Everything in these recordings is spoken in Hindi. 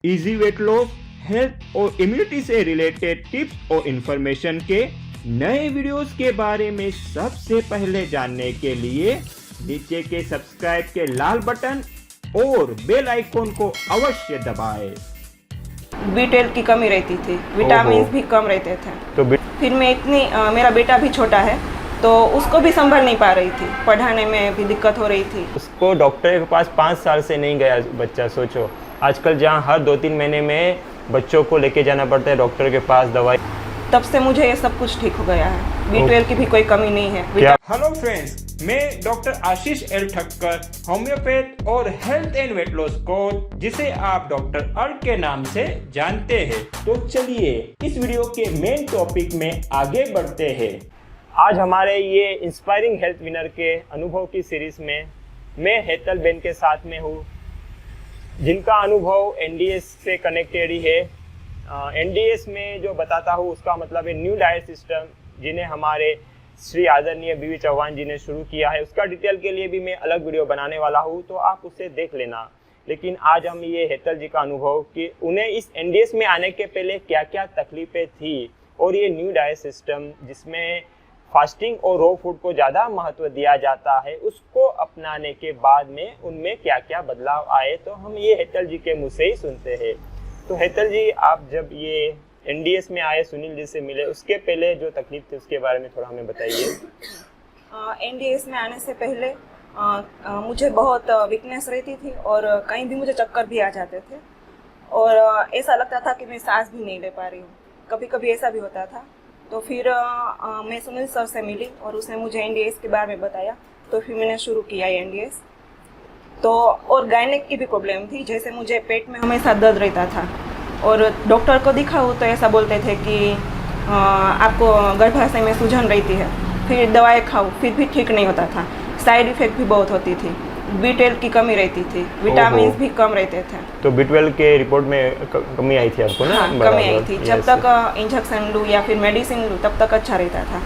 इजी वेट लॉस, हेल्थ और इम्यूनिटी से रिलेटेड टिप्स और इंफॉर्मेशन के नए वीडियोस के बारे में सबसे पहले जानने के लिए नीचे के सब्सक्राइब के लाल बटन और बेल आइकॉन को अवश्य दबाएं। B12 की कमी रहती थी, विटामिन भी कम रहते थे। तो फिर मैं मेरा बेटा भी छोटा है तो उसको भी संभाल नहीं पा रही थी, पढ़ाने में भी दिक्कत हो रही थी। उसको डॉक्टर के पास 5 साल से नहीं गया बच्चा। सोचो आजकल जहाँ हर 2-3 महीने में बच्चों को लेके जाना पड़ता है डॉक्टर के पास दवाई। तब से मुझे ये सब कुछ ठीक हो गया है, B12 की भी कोई कमी नहीं है। हेलो फ्रेंड्स, मैं डॉक्टर आशीष एल ठक्कर, होम्योपैथ और health and weight loss coach, जिसे आप डॉक्टर अर्क के नाम से जानते हैं। तो चलिए इस वीडियो के मेन टॉपिक में आगे बढ़ते हैं। आज हमारे ये इंस्पायरिंग हेल्थ विनर के अनुभव की सीरीज में मैं हेतल बेन के साथ में हूँ, जिनका अनुभव एनडीएस से कनेक्टेड ही है। एनडीएस में जो बताता हूँ उसका मतलब है न्यू डाइट सिस्टम, जिन्हें हमारे श्री आदरणीय बीवी चौहान जी ने शुरू किया है। उसका डिटेल के लिए भी मैं अलग वीडियो बनाने वाला हूँ, तो आप उसे देख लेना। लेकिन आज हम ये हेतल जी का अनुभव कि उन्हें इस एनडीएस में आने के पहले क्या क्या तकलीफें थी और ये न्यू डाइट सिस्टम जिसमें फास्टिंग और रो फूड को ज़्यादा महत्व दिया जाता है, उसको अपनाने के बाद में उनमें क्या क्या बदलाव आए, तो हम ये हेतल जी के मुँह से ही सुनते हैं। तो हेतल जी, आप जब ये एनडीएस में आए, सुनील जी से मिले, उसके पहले जो तकलीफ थी उसके बारे में थोड़ा हमें बताइए। एनडीएस में आने से पहले मुझे बहुत वीकनेस रहती थी और कहीं भी मुझे चक्कर भी आ जाते थे और ऐसा लगता था कि मैं सांस भी नहीं ले पा रही हूँ। कभी कभी ऐसा भी होता था। तो फिर मैं सुनील सर से मिली और उसने मुझे एनडीएस के बारे में बताया, तो फिर मैंने शुरू किया एनडीएस। तो और गायनेक की भी प्रॉब्लम थी, जैसे मुझे पेट में हमेशा दर्द रहता था और डॉक्टर को दिखाऊँ तो ऐसा बोलते थे कि आपको गर्भाशय में सूजन रहती है। फिर दवाई खाऊँ फिर भी ठीक नहीं होता था, साइड इफ़ेक्ट भी बहुत होती थी। B12 की कमी रहती थी, विटामिन भी कम रहते थे। तो B12 के रिपोर्ट में कमी आई थी आपको ना? हाँ, कमी आई थी। जब तक इंजेक्शन लूँ या फिर मेडिसिन लूँ तब तक अच्छा रहता था।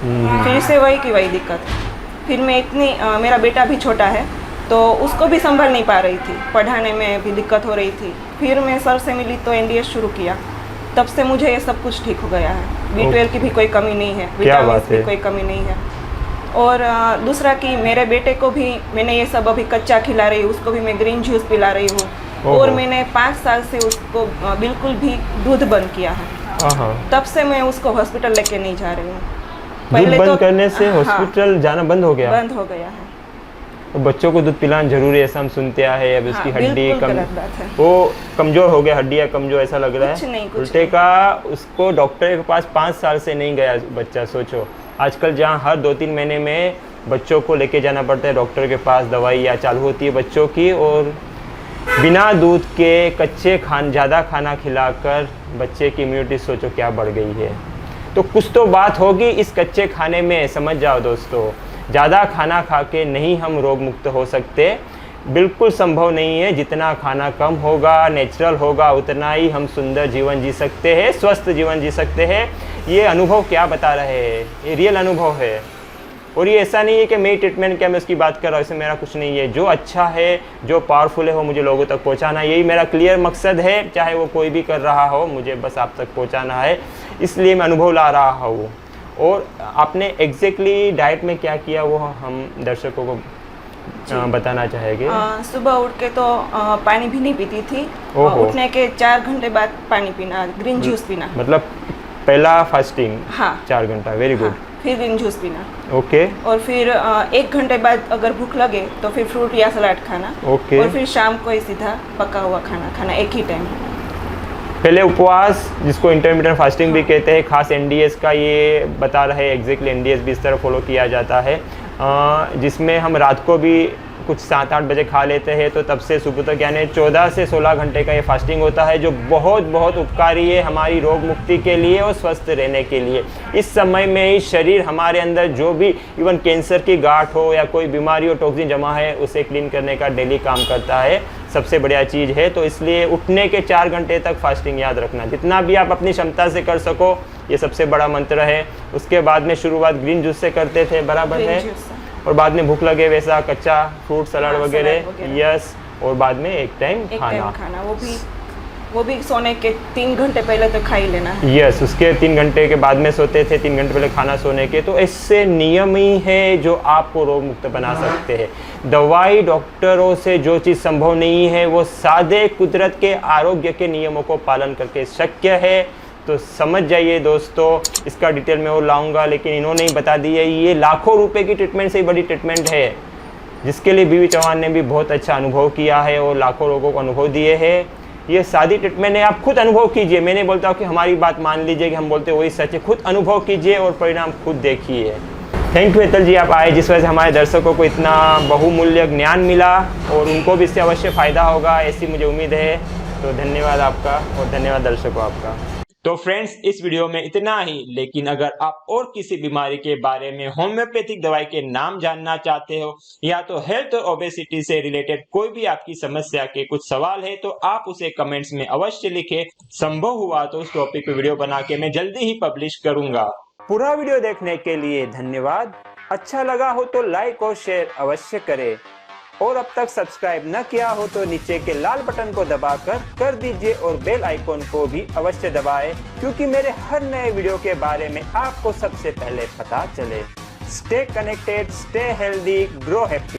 फिर से वही की वही दिक्कत। फिर मैं मेरा बेटा भी छोटा है तो उसको भी संभाल नहीं पा रही थी, पढ़ाने में भी दिक्कत हो रही थी। फिर मैं सर से मिली तो एनडीएस शुरू किया। तब से मुझे ये सब कुछ ठीक हो गया है। B12 की भी कोई कमी नहीं है, विटामिन की भी कोई कमी नहीं है। और दूसरा कि मेरे बेटे को भी मैंने ये सब अभी कच्चा खिला रही हूँ, उसको भी मैं ग्रीन जूस पिला रही हूँ। और मैंने 5 साल से उसको बिल्कुल भी दूध बंद किया है। तब से मैं उसको हॉस्पिटल लेके नहीं जा रही हूँ। पहले दूध बंद करने से हॉस्पिटल जाना बंद हो गया? बंद हो गया है। तो बच्चों को दूध पिलाना जरूरी है, ऐसा हम सुनते आए हैं। अब उसकी हड्डी वो कमजोर हो गया, हड्डियाँ कमजोर, ऐसा लग रहा है। उल्टे का उसको डॉक्टर के पास 5 साल से नहीं गया बच्चा। सोचो आजकल जहाँ हर 2-3 महीने में बच्चों को लेके जाना पड़ता है डॉक्टर के पास, दवाई या चालू होती है बच्चों की, और बिना दूध के कच्चे ज़्यादा खाना खिलाकर बच्चे की इम्यूनिटी सोचो क्या बढ़ गई है। तो कुछ तो बात होगी इस कच्चे खाने में, समझ जाओ दोस्तों। ज़्यादा खाना खा के नहीं हम रोग मुक्त हो सकते, बिल्कुल संभव नहीं है। जितना खाना कम होगा, नेचुरल होगा, उतना ही हम सुंदर जीवन जी सकते हैं, स्वस्थ जीवन जी सकते हैं। ये अनुभव क्या बता रहे हैं, ये रियल अनुभव है। और ये ऐसा नहीं है कि मेरी ट्रीटमेंट क्या मैं उसकी बात कर रहा हूँ, इससे मेरा कुछ नहीं है। जो अच्छा है, जो पावरफुल है, वो मुझे लोगों तक पहुँचाना, यही मेरा क्लियर मकसद है। चाहे वो कोई भी कर रहा हो, मुझे बस आप तक पहुँचाना है, इसलिए मैं अनुभव ला रहा हूँ। और आपने एग्जैक्टली डाइट में क्या किया वो हम दर्शकों को बताना चाहेंगे। सुबह उठ के तो पानी भी नहीं पीती थी, उठने के 4 घंटे बाद पानी पीना, ग्रीन जूस पीना। मतलब पहला फास्टिंग? हाँ, 4 घंटा, वेरी गुड। फिर ग्रीन जूस पीना। ओके। और फिर 1 घंटे बाद अगर भूख लगे तो फिर फ्रूट या सलाद खाना। ओके। और फिर शाम को ही सीधा पका हुआ खाना खाना, एक ही टाइम। पहले उपवास, जिसको इंटरमिटेंट फास्टिंग भी कहते हैं, खास एनडीएस का ये बता रहे हैं। एग्जैक्टली एनडीएस भी इस तरह फॉलो किया जाता है, जिसमें हम रात को भी कुछ 7-8 बजे खा लेते हैं, तो तब से सुबह तक यानी 14 से 16 घंटे का ये फास्टिंग होता है, जो बहुत बहुत उपकारी है हमारी रोग मुक्ति के लिए और स्वस्थ रहने के लिए। इस समय में ही शरीर हमारे अंदर जो भी इवन कैंसर की गांठ हो या कोई बीमारी हो, टॉक्सिन जमा है, उसे क्लीन करने का डेली काम करता है। सबसे बढ़िया चीज़ है। तो इसलिए उठने के 4 घंटे तक फास्टिंग याद रखना, जितना भी आप अपनी क्षमता से कर सको, ये सबसे बड़ा मंत्र है। उसके बाद में शुरुआत ग्रीन जूस से करते थे, बराबर है, और बाद में भूख लगे वैसा कच्चा फ्रूट सलाद वगैरह, यस, और बाद में एक टाइम खाना, वो भी वो भी सोने के 3 घंटे पहले तो खा ही लेना है। यस, उसके 3 घंटे के बाद में सोते थे, 3 घंटे पहले खाना सोने के। तो ऐसे नियम ही है जो आपको रोग मुक्त बना सकते हैं। दवाई डॉक्टरों से जो चीज़ संभव नहीं है वो सादे कुदरत के आरोग्य के नियमों को पालन करके शक्य है। तो समझ जाइए दोस्तों, इसका डिटेल में और लाऊंगा, लेकिन इन्होंने ही बता दी है। ये लाखों रुपए की ट्रीटमेंट से ही बड़ी ट्रीटमेंट है, जिसके लिए बीवी चौहान ने भी बहुत अच्छा अनुभव किया है और लाखों लोगों को अनुभव दिए हैं। ये सादी ट्रीटमेंट है, आप खुद अनुभव कीजिए। मैं नहीं बोलता हूँ कि हमारी बात मान लीजिए कि हम बोलते वही सच है, खुद अनुभव कीजिए और परिणाम खुद देखिए। थैंक यू हेतल जी, आप आए, जिस वजह से हमारे दर्शकों को इतना बहुमूल्य ज्ञान मिला और उनको भी इससे अवश्य फ़ायदा होगा, ऐसी मुझे उम्मीद है। तो धन्यवाद आपका और धन्यवाद दर्शकों आपका। तो फ्रेंड्स, इस वीडियो में इतना ही। लेकिन अगर आप और किसी बीमारी के बारे में होम्योपैथिक दवाई के नाम जानना चाहते हो या तो हेल्थ और ओबेसिटी से रिलेटेड कोई भी आपकी समस्या के कुछ सवाल है, तो आप उसे कमेंट्स में अवश्य लिखें। संभव हुआ तो उस टॉपिक पे वीडियो बना के मैं जल्दी ही पब्लिश करूंगा। पूरा वीडियो देखने के लिए धन्यवाद। अच्छा लगा हो तो लाइक और शेयर अवश्य करें, और अब तक सब्सक्राइब न किया हो तो नीचे के लाल बटन को दबाकर कर दीजिए और बेल आइकॉन को भी अवश्य दबाएं, क्योंकि मेरे हर नए वीडियो के बारे में आपको सबसे पहले पता चले। Stay connected, stay healthy, grow happy.